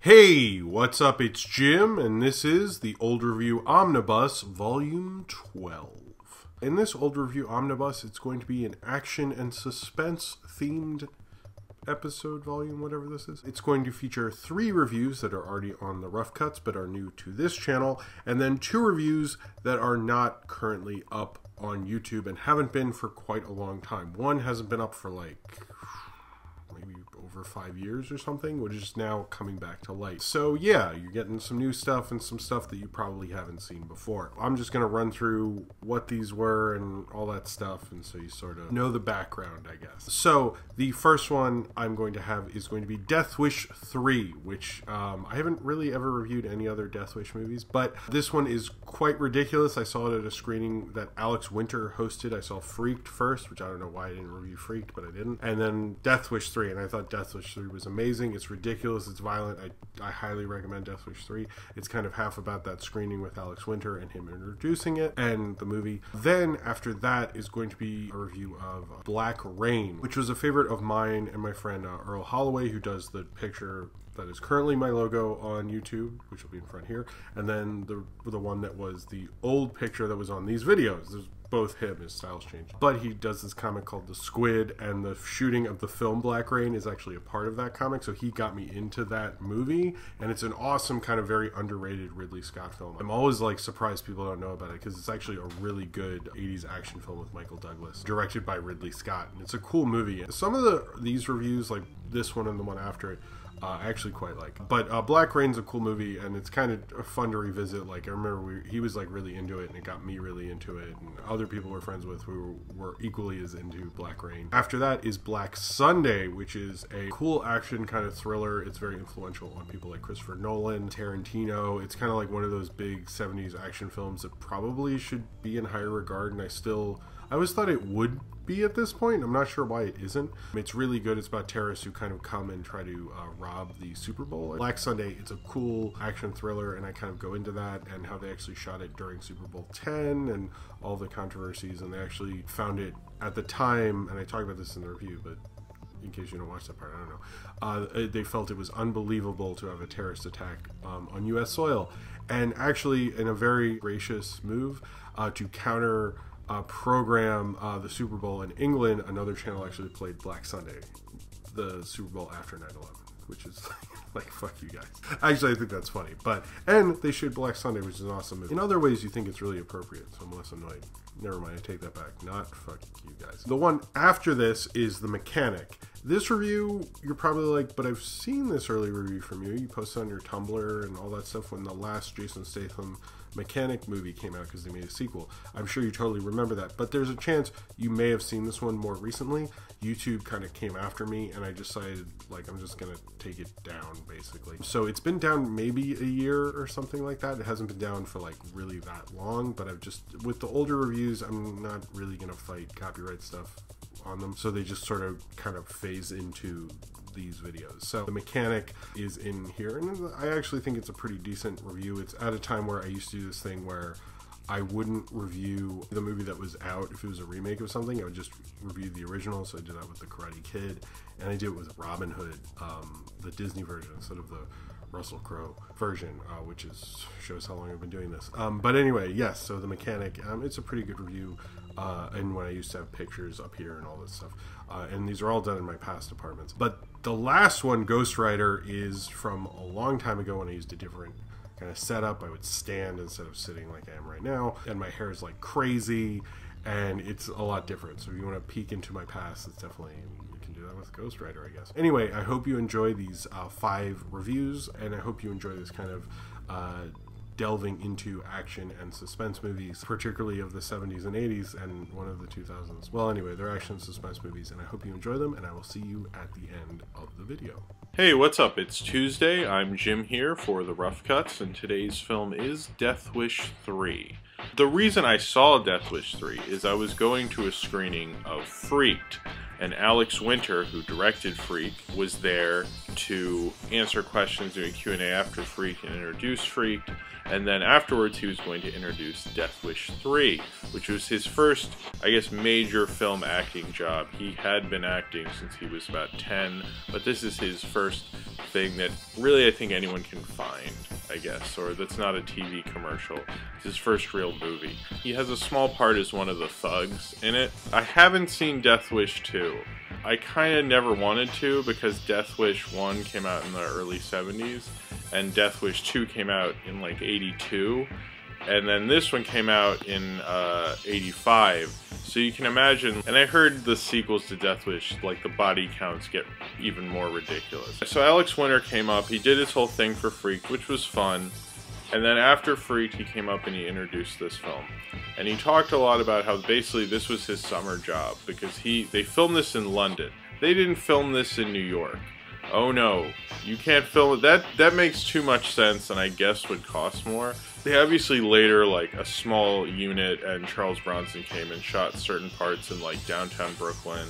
Hey, what's up? It's Jim, and this is the Old Review Omnibus, Volume 12. In this Old Review Omnibus, it's going to be an action and suspense-themed episode, volume, whatever this is. It's going to feature 3 reviews that are already on the Rough Cuts, but are new to this channel, and then 2 reviews that are not currently up on YouTube and haven't been for quite a long time. One hasn't been up for like maybe over 5 years or something, which is now coming back to light. So yeah, you're getting some new stuff and some stuff that you probably haven't seen before. I'm just going to run through what these were and all that stuff, and so you sort of know the background, I guess. So the first one I'm going to have is going to be Death Wish 3, which I haven't really ever reviewed any other Death Wish movies, but this one is quite ridiculous. I saw it at a screening that Alex Winter hosted. I saw Freaked first, which I don't know why I didn't review Freaked, but I didn't. And then Death Wish 3, and I thought Death Wish 3 was amazing. It's ridiculous. It's violent. I highly recommend Death Wish 3. It's kind of half about that screening with Alex Winter and him introducing it and the movie. Then after that is going to be a review of Black Rain, which was a favorite of mine and my friend Earl Holloway, who does the picture that is currently my logo on YouTube, which will be in front here, and then the one that was the old picture that was on these videos. There's both him, his style's changed. But he does this comic called The Squid, and the shooting of the film Black Rain is actually a part of that comic, so he got me into that movie, and it's an awesome, kind of very underrated Ridley Scott film. I'm always like surprised people don't know about it, because it's actually a really good 80s action film with Michael Douglas, directed by Ridley Scott, and it's a cool movie. Some of these reviews, like this one and the one after it, I actually quite like. But Black Rain's a cool movie, and it's kind of fun to revisit. Like, I remember he was like really into it, and it got me really into it, and other people we're friends with who were equally as into Black Rain. After that is Black Sunday, which is a cool action kind of thriller. It's very influential on people like Christopher Nolan, Tarantino. It's kind of like one of those big 70s action films that probably should be in higher regard, and I always thought it would be at this point. I'm not sure why it isn't. It's really good. It's about terrorists who kind of come and try to rob the Super Bowl. Black Sunday, it's a cool action thriller, and I kind of go into that and how they actually shot it during Super Bowl 10 and all the controversies, and they actually found it at the time, and I talk about this in the review, but in case you don't watch that part, I don't know. They felt it was unbelievable to have a terrorist attack on U.S. soil, and actually in a very gracious move to counter program the Super Bowl in England, another channel actually played Black Sunday, the Super Bowl after 9/11, which is like, fuck you guys. Actually, I think that's funny. And they showed Black Sunday, which is an awesome movie. In other ways, you think it's really appropriate, so I'm less annoyed. Never mind, I take that back. Not fuck you guys. The one after this is The Mechanic. This review, you're probably like, but I've seen this early review from you. You posted on your Tumblr and all that stuff when the last Jason Statham Mechanic movie came out because they made a sequel. I'm sure you totally remember that, but there's a chance you may have seen this one more recently. YouTube kind of came after me, and I decided, like, I'm just gonna take it down, basically. So it's been down maybe a year or something like that. It hasn't been down for like really that long, but I've just, with the older reviews, I'm not really gonna fight copyright stuff on them, so they just sort of kind of phase into these videos. So The Mechanic is in here, and I actually think it's a pretty decent review. It's at a time where I used to do this thing where I wouldn't review the movie that was out if it was a remake of something. I would just review the original, so I did that with The Karate Kid, and I did it with Robin Hood, the Disney version instead of the Russell Crowe version, which shows how long I've been doing this. But anyway, yes, so The Mechanic, it's a pretty good review, and when I used to have pictures up here and all this stuff. And these are all done in my past apartments. But the last one, Ghost Rider, is from a long time ago when I used a different kind of setup. I would stand instead of sitting like I am right now, and my hair is like crazy, and it's a lot different. So if you want to peek into my past, it's definitely, you can do that with Ghost Rider, I guess. Anyway, I hope you enjoy these 5 reviews, and I hope you enjoy this kind of delving into action and suspense movies, particularly of the 70s and 80s and one of the 2000s. Well, anyway, they're action and suspense movies, and I hope you enjoy them, and I will see you at the end of the video. Hey, what's up? It's Tuesday. I'm Jim here for the Rough Cuts, and today's film is Death Wish 3. The reason I saw Death Wish 3 is I was going to a screening of Freaked, and Alex Winter, who directed Freak, was there to answer questions, do a Q&A after Freak and introduce Freak, and then afterwards he was going to introduce Death Wish 3, which was his first, I guess, major film acting job. He had been acting since he was about 10, but this is his first thing that really I think anyone can find, I guess, or that's not a TV commercial. It's his first real movie. He has a small part as one of the thugs in it. I haven't seen Death Wish 2. I kind of never wanted to because Death Wish 1 came out in the early 70s and Death Wish 2 came out in like 82, and then this one came out in 85. So you can imagine, and I heard the sequels to Death Wish, like the body counts get even more ridiculous. So Alex Winter came up, he did his whole thing for Freak, which was fun, and then after Freak he came up and he introduced this film. And he talked a lot about how basically this was his summer job, because they filmed this in London. They didn't film this in New York. Oh no, you can't film it. That makes too much sense and I guess would cost more. They obviously later, like, a small unit and Charles Bronson came and shot certain parts in like downtown Brooklyn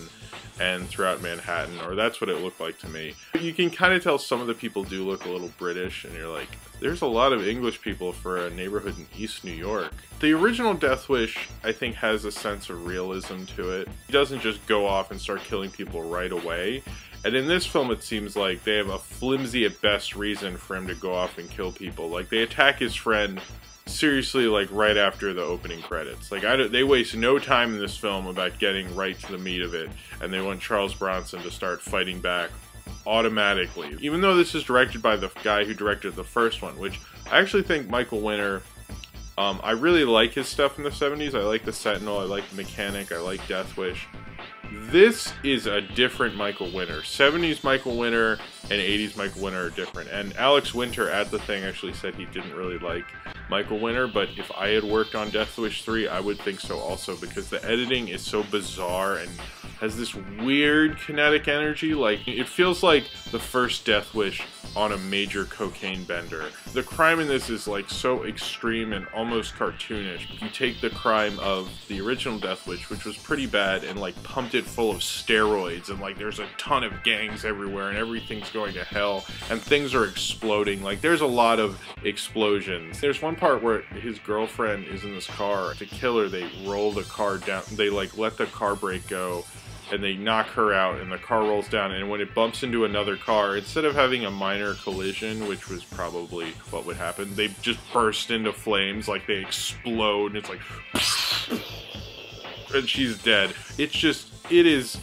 and throughout Manhattan, or that's what it looked like to me. But you can kind of tell some of the people do look a little British, and you're like, there's a lot of English people for a neighborhood in East New York. The original Death Wish, I think, has a sense of realism to it. He doesn't just go off and start killing people right away. And in this film, it seems like they have a flimsy at best reason for him to go off and kill people. Like, they attack his friend seriously, like, right after the opening credits. Like, they waste no time in this film about getting right to the meat of it, and they want Charles Bronson to start fighting back automatically. Even though this is directed by the guy who directed the first one, which I actually think Michael Winter, I really like his stuff in the 70s. I like The Sentinel, I like The Mechanic, I like Death Wish. This is a different Michael Winter. 70s Michael Winter and 80s Michael Winter are different. And Alex Winter at the thing actually said he didn't really like Michael Winter, but if I had worked on Death Wish 3, I would think so also, because the editing is so bizarre and has this weird kinetic energy. Like, it feels like the first Death Wish on a major cocaine bender. The crime in this is like so extreme and almost cartoonish. You take the crime of the original Death Wish, which was pretty bad, and like pumped it full of steroids, and like there's a ton of gangs everywhere and everything's going to hell and things are exploding. Like, there's a lot of explosions. There's one part where his girlfriend is in this car. To kill her, they roll the car down. They like let the car brake go and they knock her out, and the car rolls down, and when it bumps into another car, instead of having a minor collision, which was probably what would happen, they just burst into flames, like they explode, and it's like, and she's dead. It's just, it is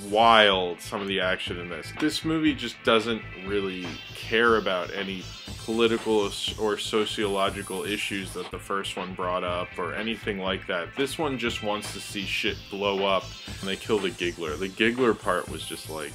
wild, some of the action in this. This movie just doesn't really care about any political or sociological issues that the first one brought up or anything like that. This one just wants to see shit blow up, and they kill the giggler. The giggler part was just like,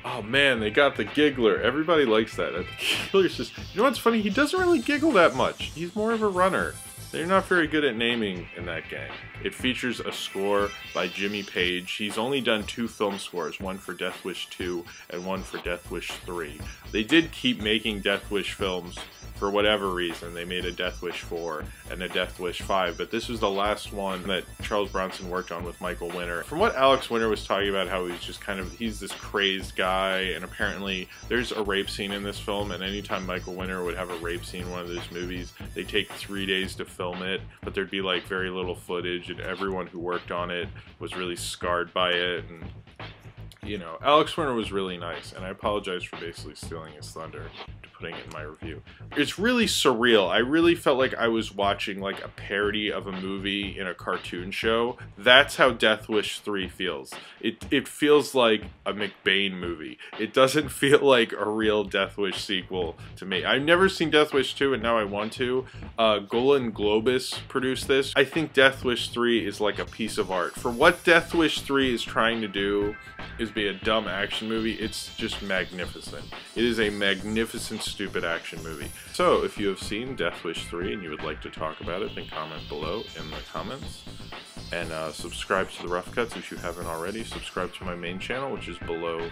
oh man, they got the giggler. Everybody likes that. The giggler's just, you know what's funny? He doesn't really giggle that much. He's more of a runner. They're not very good at naming in that gang. It features a score by Jimmy Page. He's only done 2 film scores, one for Death Wish 2 and one for Death Wish 3. They did keep making Death Wish films for whatever reason. They made a Death Wish 4 and a Death Wish 5, but this was the last one that Charles Bronson worked on with Michael Winter. From what Alex Winter was talking about, how he's just kind of, he's this crazed guy, and apparently there's a rape scene in this film, and anytime Michael Winter would have a rape scene in one of those movies, they take 3 days to film it, but there'd be like very little footage, and everyone who worked on it was really scarred by it, and you know, Alex Winter was really nice, and I apologize for basically stealing his thunder, putting it in my review. It's really surreal. I really felt like I was watching like a parody of a movie in a cartoon show. That's how Death Wish 3 feels. It feels like a McBain movie. It doesn't feel like a real Death Wish sequel to me. I've never seen Death Wish 2, and now I want to. Golan Globus produced this. I think Death Wish 3 is like a piece of art. For what Death Wish 3 is trying to do is be a dumb action movie, it's just magnificent. It is a magnificent, stupid action movie. So, if you have seen Death Wish 3 and you would like to talk about it, then comment below in the comments. And subscribe to the Rough Cuts if you haven't already. Subscribe to my main channel, which is below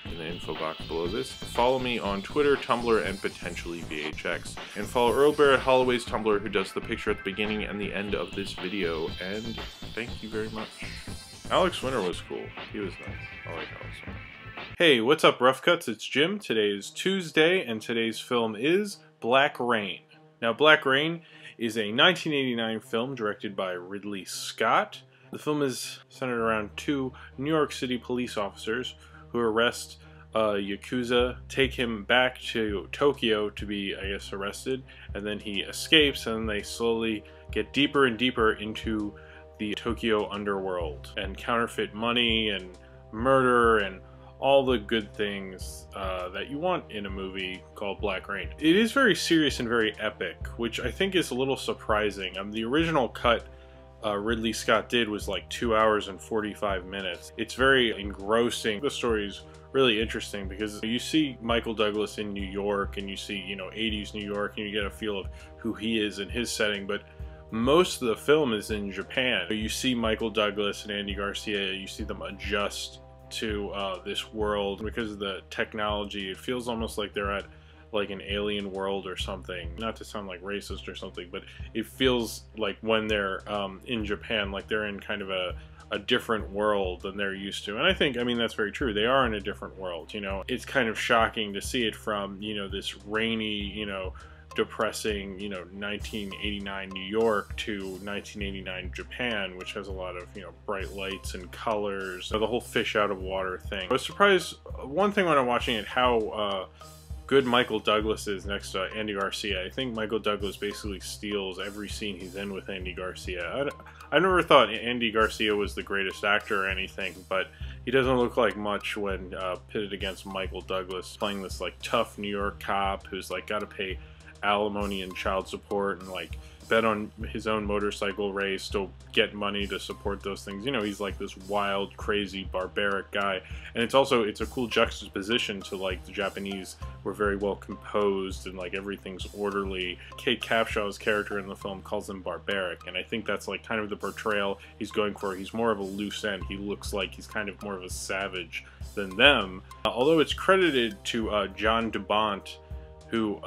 in the info box below this. Follow me on Twitter, Tumblr, and potentially VHX. And follow Earl Barrett Holloway's Tumblr, who does the picture at the beginning and the end of this video. And thank you very much. Alex Winter was cool. He was nice. I like Alex Winter. Hey, what's up, Rough Cuts? It's Jim. Today is Tuesday, and today's film is Black Rain. Now, Black Rain is a 1989 film directed by Ridley Scott. The film is centered around two New York City police officers who arrest Yakuza, take him back to Tokyo to be, I guess, arrested, and then he escapes, and they slowly get deeper and deeper into the Tokyo underworld, and counterfeit money, and murder, and all the good things that you want in a movie called Black Rain. It is very serious and very epic, which I think is a little surprising. The original cut Ridley Scott did was like 2 hours and 45 minutes. It's very engrossing. The story is really interesting because you see Michael Douglas in New York, and you see, 80s New York, and you get a feel of who he is in his setting, but most of the film is in Japan. You see Michael Douglas and Andy Garcia, you see them adjust to this world because of the technology. It feels almost like they're at like an alien world or something. Not to sound like racist or something, but it feels like when they're in Japan, like they're in kind of a different world than they're used to. And I think, that's very true. They are in a different world, It's kind of shocking to see it from, this rainy, depressing, 1989 New York to 1989 Japan, which has a lot of, bright lights and colors. The whole fish out of water thing. I was surprised, one thing when I'm watching it, how good Michael Douglas is next to Andy Garcia. I think Michael Douglas basically steals every scene he's in with Andy Garcia. I never thought Andy Garcia was the greatest actor or anything, but he doesn't look like much when pitted against Michael Douglas, playing this like tough New York cop who's like got to pay alimony and child support and like bet on his own motorcycle race to get money to support those things. He's like this wild, crazy, barbaric guy. And it's a cool juxtaposition to like the Japanese were very well composed and like everything's orderly. Kate Capshaw's character in the film calls him barbaric, and I think that's like kind of the portrayal he's going for. He's more of a loose end. He looks like he's kind of more of a savage than them. Although it's credited to John DeBont, who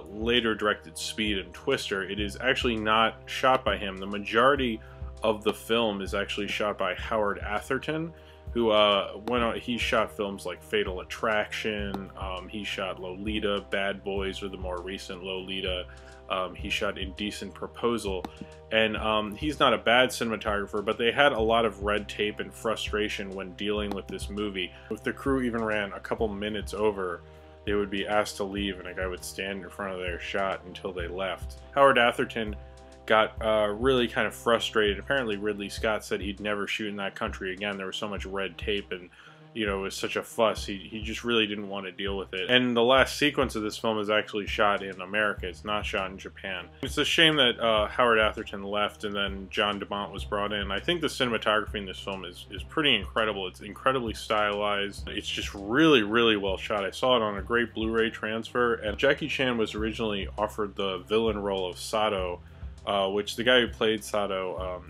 later directed Speed and Twister, it is actually not shot by him. The majority of the film is actually shot by Howard Atherton, who he shot films like Fatal Attraction, he shot Lolita, Bad Boys, or the more recent Lolita, he shot Indecent Proposal, and he's not a bad cinematographer, but they had a lot of red tape and frustration when dealing with this movie. If the crew even ran a couple minutes over, they would be asked to leave, and a guy would stand in front of their shot until they left. Howard Atherton got really kind of frustrated. Apparently Ridley Scott said he'd never shoot in that country again. There was so much red tape, and it was such a fuss. He just really didn't want to deal with it. And the last sequence of this film is actually shot in America. It's not shot in Japan. It's a shame that Howard Atherton left and then John DeBont was brought in. I think the cinematography in this film is pretty incredible. It's incredibly stylized. It's just really, really well shot. I saw it on a great Blu-ray transfer, and Jackie Chan was originally offered the villain role of Sato, which the guy who played Sato,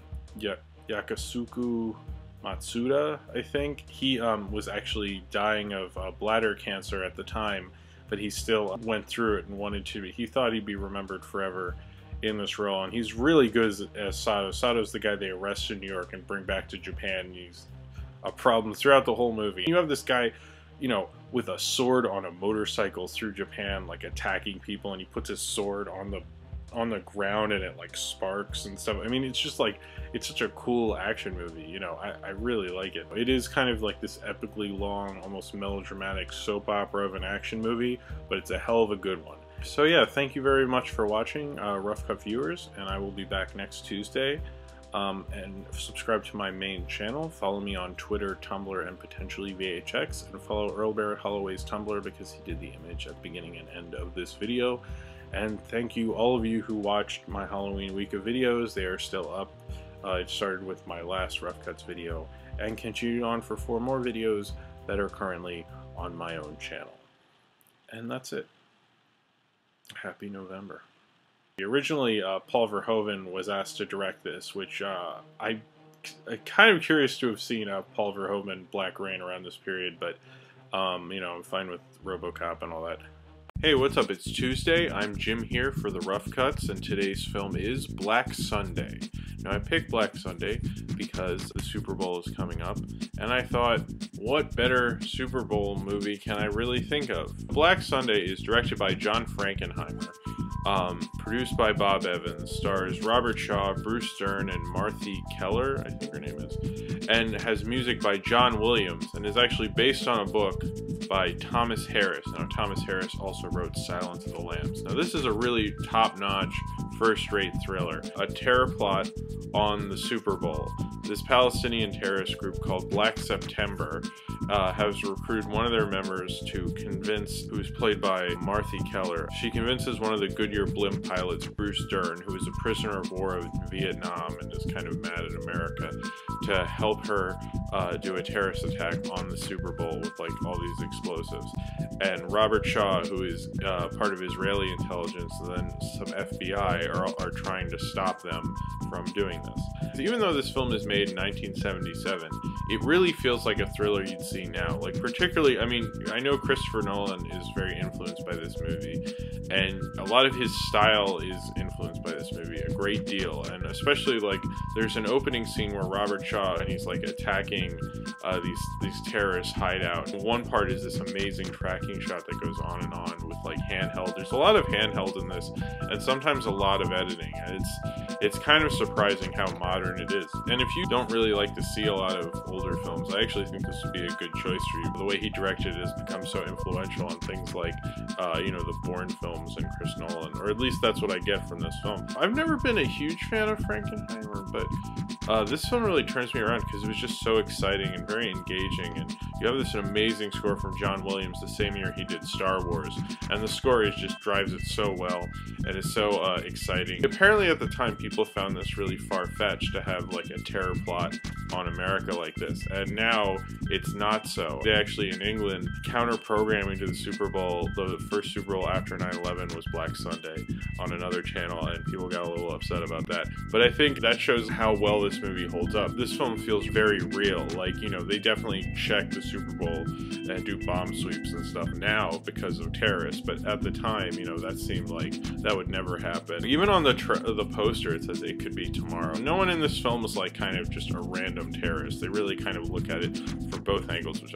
Yakasuku Matsuda, I think, he was actually dying of bladder cancer at the time, but he still went through it and wanted to. He thought he'd be remembered forever in this role, and he's really good as Sato. Sato's the guy they arrest in New York and bring back to Japan. He's a problem throughout the whole movie. You have this guy, with a sword on a motorcycle through Japan, like attacking people, and he puts his sword on the ground and it like sparks and stuff. It's just like, it's such a cool action movie. I really like it. It is kind of like this epically long, almost melodramatic soap opera of an action movie, but it's a hell of a good one. So yeah, thank you very much for watching, Rough Cut viewers, and I will be back next Tuesday. And subscribe to my main channel, follow me on Twitter, Tumblr, and potentially VHX, and follow Earl Barrett Holloway's Tumblr because he did the image at the beginning and end of this video. And thank you all of you who watched my Halloween week of videos. They are still up. It started with my last Rough Cuts video and continued on for 4 more videos that are currently on my own channel. And that's it. Happy November. Originally, Paul Verhoeven was asked to direct this, which I'm kind of curious to have seen Paul Verhoeven Black Rain around this period, but I'm fine with RoboCop and all that. Hey, what's up? It's Tuesday. I'm Jim here for the Rough Cuts, and today's film is Black Sunday. Now, I picked Black Sunday because the Super Bowl is coming up, and I thought, what better Super Bowl movie can I really think of? Black Sunday is directed by John Frankenheimer, produced by Bob Evans, stars Robert Shaw, Bruce Dern, and Martha Keller, I think her name is, and has music by John Williams, and is actually based on a book by Thomas Harris. Now, Thomas Harris also wrote Silence of the Lambs. Now, this is a really top-notch, first-rate thriller, a terror plot on the Super Bowl. This Palestinian terrorist group called Black September has recruited one of their members to convince, who's played by Martha Keller. She convinces one of the Goodyear blimp pilots, Bruce Dern, who is a prisoner of war in Vietnam and is kind of mad at America, to help her do a terrorist attack on the Super Bowl with like all these explosives. And Robert Shaw, who is part of Israeli intelligence, and then some FBI are trying to stop them from doing this. Even though this film is made in 1977, it really feels like a thriller you'd see now. Like, particularly, I mean, I know Christopher Nolan is very influenced by this movie, and a lot of his style is influenced by this movie a great deal. And especially, like, there's an opening scene where Robert Shaw, and he's like attacking these terrorists hideout. One part is this amazing tracking shot that goes on and on with like handheld. There's a lot of handheld in this, and sometimes a lot of editing. And it's kind of surprising how modern it is. And if you don't really like to see a lot of older films, I actually think this would be a good choice for you. The way he directed it has become so influential on things like, you know, the Bourne films and Chris Nolan, or at least that's what I get from this film. I've never been a huge fan of Frankenheimer, but this film really turns me around because it was just so exciting and very engaging. And you have this amazing score from John Williams the same year he did Star Wars, and the score just drives it so well and is so exciting. Apparently at the time people found this really far-fetched to have like a terror plot on America like this, and now it's not so. They actually, in England, counter-programming to the Super Bowl, the first Super Bowl after 9/11 was Black Sunday on another channel, and people got a little upset about that. But I think that shows how well this movie holds up. This film feels very real. Like, you know, they definitely check the Super Bowl and do bomb sweeps and stuff now because of terrorists, but at the time, you know, that seemed like that would never happen. Even on the poster, it says it could be tomorrow. No one in this film is like kind of just a random terrorist. They really kind of look at it from both angles, which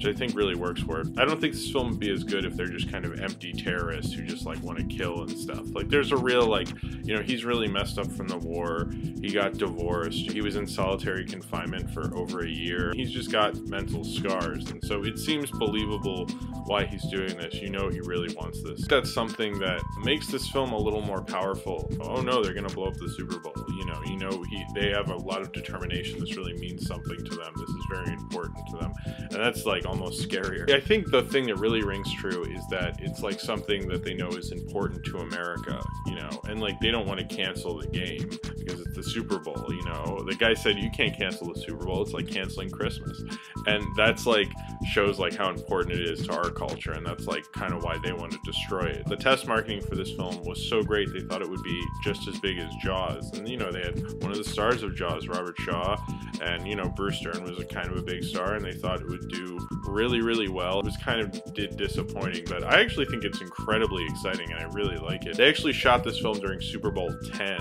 I think really works for it. I don't think this film would be as good if they're just kind of empty terrorists who just like want to kill and stuff. Like, there's a real, like, you know, he's really messed up from the war. He got divorced. He was in solitary confinement for over a year. He's just got mental scars, and so it seems believable why he's doing this. You know, he really wants this. That's something that makes this film a little more powerful. Oh no, they're gonna blow up the Super Bowl. You know, they have a lot of determination. This really means something to them. This is very important to them, and that's like almost scarier. I think the thing that really rings true is that it's like something that they know is important to America, you know, and like they don't want to cancel the game because it's the Super Bowl. You know, the guy said you can't cancel the Super Bowl. It's like canceling Christmas, and that's like shows like how important it is to our culture, and that's like kind of why they want to destroy it. The test marketing for this film was so great, they thought it would be just as big as Jaws, and you know, they had one of the stars of Jaws, Robert Shaw, and you know, Bruce Dern was a kind of a big star, and they thought it would do really, really well. It was kind of disappointing, but I actually think it's incredibly exciting, and I really like it. They actually shot this film during Super Bowl 10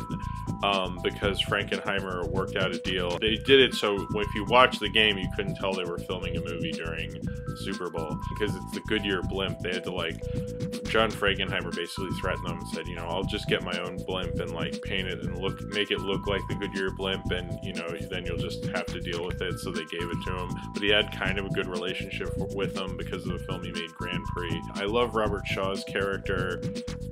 because Frankenheimer worked out a deal. They did it so if you watch the game, you couldn't tell they were filming a movie during Super Bowl because it's the Goodyear blimp. They had to like, John Frankenheimer basically threatened them and said, you know, I'll just get my own blimp and like paint it and make it look like the Goodyear blimp, and you know, then you'll just have to deal with it. So they gave it to him, but he had kind of a good relationship with them because of the film he made, Grand Prix. I love Robert Shaw's character.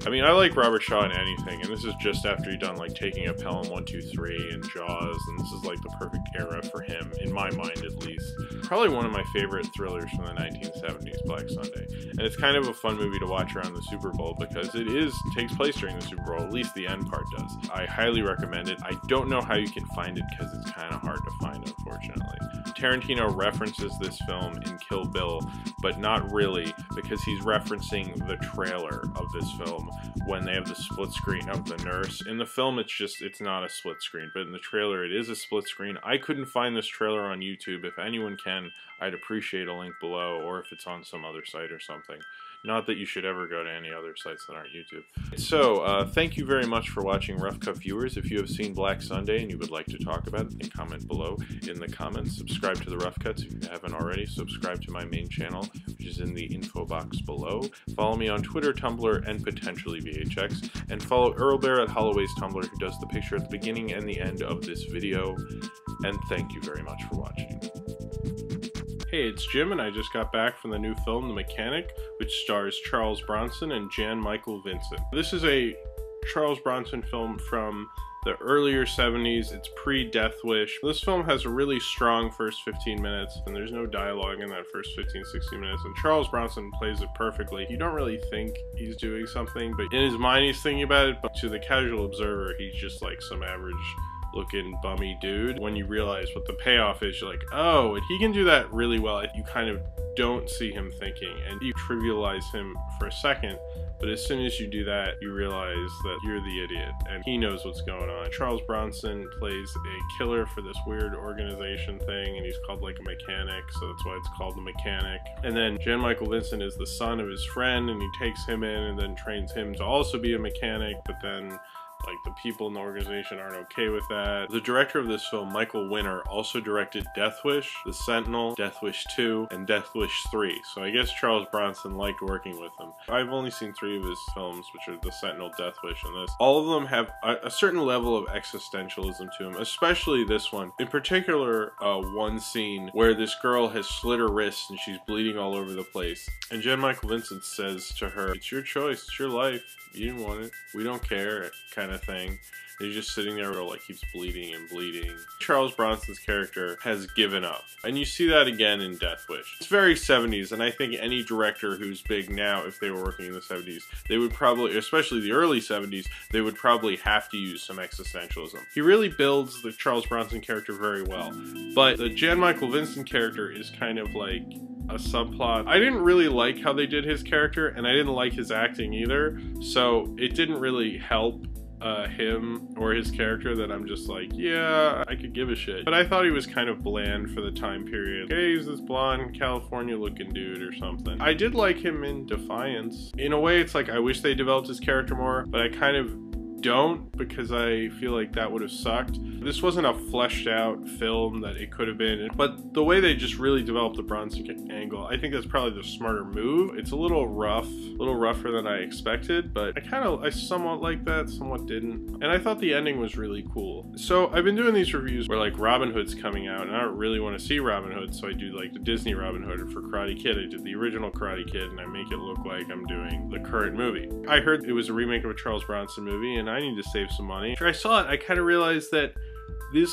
I mean, I like Robert Shaw in anything, and this is just after he'd done like Taking a Pelham 1, 2, 3 and Jaws, and this is like the perfect era for him, in my mind at least. Probably one of my favorite thrillers from the 1970s, Black Sunday. And it's kind of a fun movie to watch around the Super Bowl because it takes place during the Super Bowl, at least the end part does. I highly recommend it. I don't know how you can find it because it's kind of hard to find, unfortunately. Tarantino references this film in Kill Bill, but not really, because he's referencing the trailer of this film when they have the split screen of the nurse. In the film, it's not a split screen, but in the trailer, it is a split screen. I couldn't find this trailer on YouTube. If anyone can, I'd appreciate a link below, or if it's on some other site or something. Not that you should ever go to any other sites that aren't YouTube. So, thank you very much for watching Rough Cut viewers. If you have seen Black Sunday and you would like to talk about it, then comment below in the comments. Subscribe to the Rough Cuts if you haven't already. Subscribe to my main channel, which is in the info box below. Follow me on Twitter, Tumblr, and potentially VHX. And follow Earlbear at Holloway's Tumblr, who does the picture at the beginning and the end of this video. And thank you very much for watching. Hey, it's Jim, and I just got back from the new film, The Mechanic, which stars Charles Bronson and Jan Michael Vincent. This is a Charles Bronson film from the earlier 70s. It's pre-Death Wish. This film has a really strong first 15 minutes, and there's no dialogue in that first 15-16 minutes, and Charles Bronson plays it perfectly. You don't really think he's doing something, but in his mind he's thinking about it, but to the casual observer, he's just like some average looking bummy dude. When you realize what the payoff is, you're like, oh, and he can do that really well. You kind of don't see him thinking, and you trivialize him for a second, but as soon as you do that, you realize that you're the idiot, and he knows what's going on. Charles Bronson plays a killer for this weird organization thing, and he's called like a mechanic, so that's why it's called The Mechanic. And then Jan Michael Vincent is the son of his friend, and he takes him in and then trains him to also be a mechanic, but then like the people in the organization aren't okay with that. The director of this film, Michael Winner, also directed Death Wish, The Sentinel, Death Wish 2, and Death Wish 3. So I guess Charles Bronson liked working with him. I've only seen 3 of his films, which are The Sentinel, Death Wish, and this. All of them have a certain level of existentialism to them, especially this one. In particular, one scene where this girl has slit her wrist and she's bleeding all over the place. And Jan Michael Vincent says to her, "It's your choice, it's your life. You didn't want it. We don't care," kind of thing. And he's just sitting there, like, keeps bleeding and bleeding. Charles Bronson's character has given up. And you see that again in Death Wish. It's very 70s, and I think any director who's big now, if they were working in the 70s, they would probably, especially the early 70s, they would probably have to use some existentialism. He really builds the Charles Bronson character very well. But the Jan Michael Vincent character is kind of like a subplot. I didn't really like how they did his character, and I didn't like his acting either, so it didn't really help him or his character that I'm just like, yeah, I could give a shit. But I thought he was kind of bland for the time period. Hey, he's this blonde California looking dude or something. I did like him in Defiance. In a way, it's like I wish they developed his character more, but I kind of don't, because I feel like that would have sucked. This wasn't a fleshed out film that it could have been, but the way they just really developed the Bronson angle, I think that's probably the smarter move. It's a little rough, a little rougher than I expected, but I somewhat liked that, somewhat didn't. And I thought the ending was really cool. So I've been doing these reviews where like Robin Hood's coming out, and I don't really want to see Robin Hood, so I do like the Disney Robin Hood. For Karate Kid, I did the original Karate Kid, and I make it look like I'm doing the current movie. I heard it was a remake of a Charles Bronson movie, and I need to save some money. After I saw it, I kind of realized that this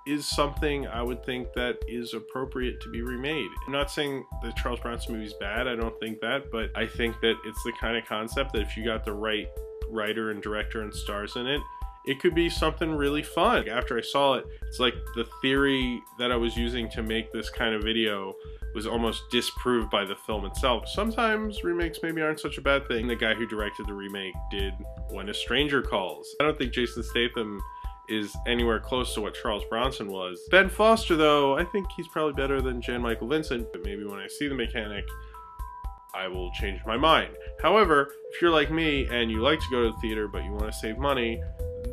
is something I would think that is appropriate to be remade. I'm not saying the Charles Bronson movie is bad, I don't think that, but I think that it's the kind of concept that if you got the right writer and director and stars in it, it could be something really fun. After I saw it, it's like the theory that I was using to make this kind of video was almost disproved by the film itself. Sometimes remakes maybe aren't such a bad thing. The guy who directed the remake did When a Stranger Calls. I don't think Jason Statham is anywhere close to what Charles Bronson was. Ben Foster, though, I think he's probably better than Jan Michael Vincent, but maybe when I see The Mechanic, I will change my mind. However, if you're like me and you like to go to the theater but you want to save money,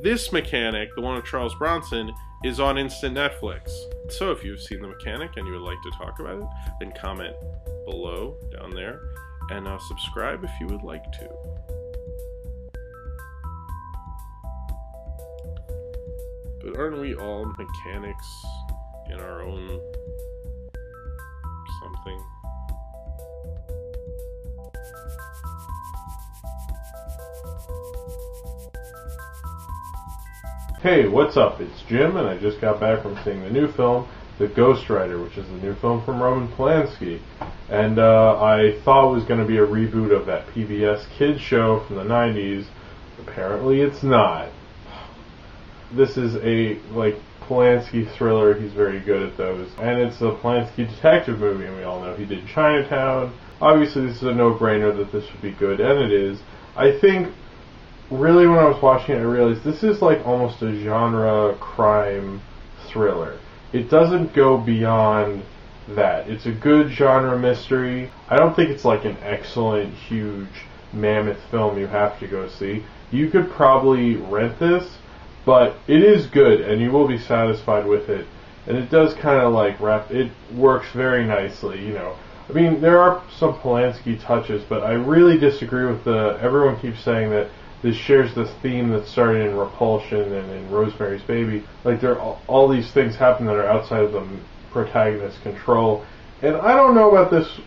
this Mechanic, the one with Charles Bronson, is on instant Netflix. So if you've seen The Mechanic and you would like to talk about it, then comment below down there, and subscribe if you would like to. But aren't we all mechanics in our own something? Hey, what's up? It's Jim, and I just got back from seeing the new film, The Ghost Rider, which is the new film from Roman Polanski. And I thought it was going to be a reboot of that PBS kids show from the 90s. Apparently it's not. This is a, like, Polanski thriller. He's very good at those. And it's a Polanski detective movie, and we all know he did Chinatown. Obviously this is a no-brainer that this would be good, and it is. I think really when I was watching it, I realized this is like almost a genre crime thriller. It doesn't go beyond that. It's a good genre mystery. I don't think it's like an excellent, huge, mammoth film you have to go see. You could probably rent this, but it is good, and you will be satisfied with it. And it does kind of like it works very nicely, you know. I mean, there are some Polanski touches, but I really disagree with everyone keeps saying that this shares this theme that started in Repulsion and in Rosemary's Baby. Like, there are all these things happen that are outside of the protagonist's control. And I don't know about this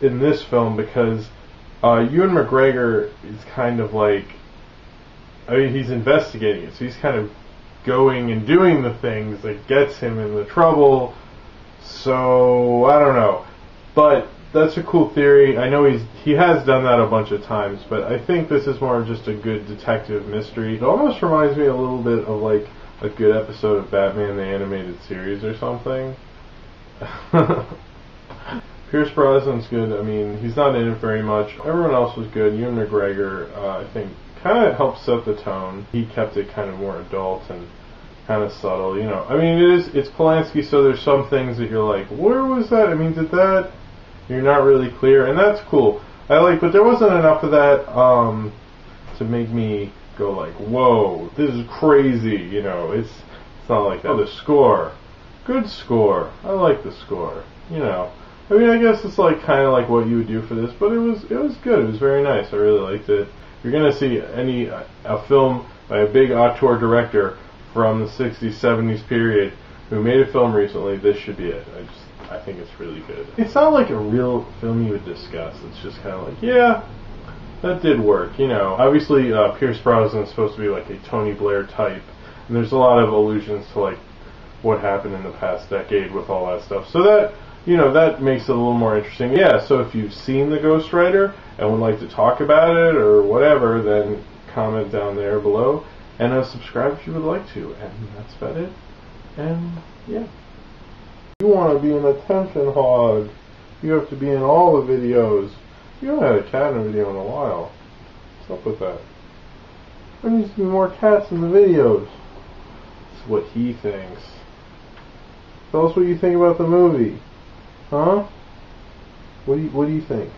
in this film, because Ewan McGregor is kind of like, I mean, he's investigating it, so he's kind of going and doing the things that gets him in the trouble. So, I don't know. But that's a cool theory. I know he has done that a bunch of times, but I think this is more just a good detective mystery. It almost reminds me a little bit of like a good episode of Batman the Animated Series or something. Pierce Brosnan's good. I mean, he's not in it very much. Everyone else was good. Ewan McGregor, I think, kind of helped set the tone. He kept it kind of more adult and kind of subtle, you know. I mean, it's Polanski, so there's some things that you're like, where was that? I mean, did that? You're not really clear, and that's cool. But there wasn't enough of that to make me go like, whoa, this is crazy, you know. It's not like that. Oh, the score, good score. I like the score, you know. I mean, I guess it's like kind of like what you would do for this, but it was good. It was very nice. I really liked it. If you're gonna see a film by a big auteur director from the 60s, 70s period who made a film recently, this should be it. I think it's really good. It's not like a real film you would discuss. It's just kind of like, yeah, that did work, you know. Obviously, Pierce Brosnan is supposed to be like a Tony Blair type, and there's a lot of allusions to like what happened in the past decade with all that stuff. So that, you know, that makes it a little more interesting. Yeah, so if you've seen The Ghost Rider and would like to talk about it or whatever, then comment down there below, and subscribe if you would like to. And that's about it. And yeah. You want to be an attention hog. You have to be in all the videos. You haven't had a cat in a video in a while. What's up with that? There needs to be more cats in the videos. That's what he thinks. Tell us what you think about the movie. Huh? What do you think?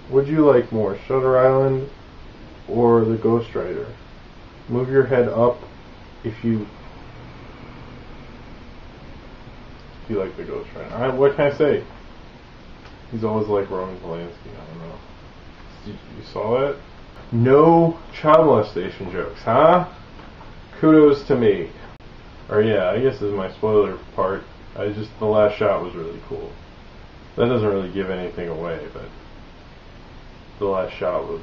Would you like more, Shutter Island or The Ghost Rider? Move your head up if you like The Ghost Rider. What can I say? He's always like Roman Polanski. I don't know. You saw that? No child molestation jokes, huh? Kudos to me. Or yeah, I guess this is my spoiler part. The last shot was really cool. That doesn't really give anything away, but the last shot was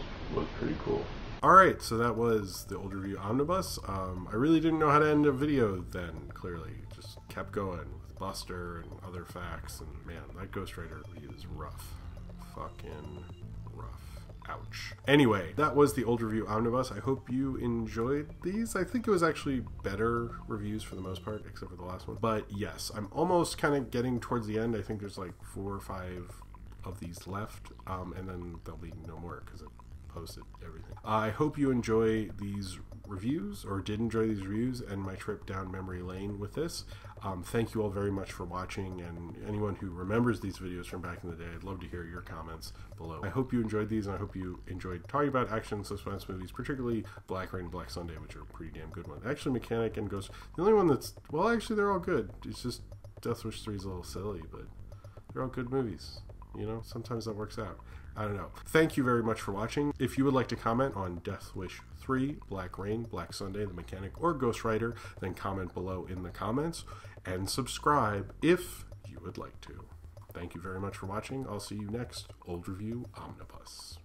pretty cool. Alright, so that was the Old Review Omnibus. I really didn't know how to end a video then, clearly. Just kept going with Buster and other facts, and man, that Ghost Rider review is rough. Fucking rough. Ouch. Anyway, that was the Old Review Omnibus. I hope you enjoyed these. I think it was actually better reviews for the most part, except for the last one. But yes, I'm almost kind of getting towards the end. I think there's like 4 or 5 of these left, and then there'll be no more because posted everything. I hope you enjoy these reviews, or did enjoy these reviews, and my trip down memory lane with this. Thank you all very much for watching, and anyone who remembers these videos from back in the day, I'd love to hear your comments below. I hope you enjoyed these, and I hope you enjoyed talking about action suspense movies, particularly Black Rain and Black Sunday, which are a pretty damn good one. Actually, Mechanic and Ghost, the only one that's, well, actually they're all good. It's just Death Wish 3 is a little silly, but they're all good movies. You know, sometimes that works out. I don't know. Thank you very much for watching. If you would like to comment on Death Wish 3, Black Rain, Black Sunday, The Mechanic, or Ghost Rider, then comment below in the comments, and subscribe if you would like to. Thank you very much for watching. I'll see you next Old Review Omnibus.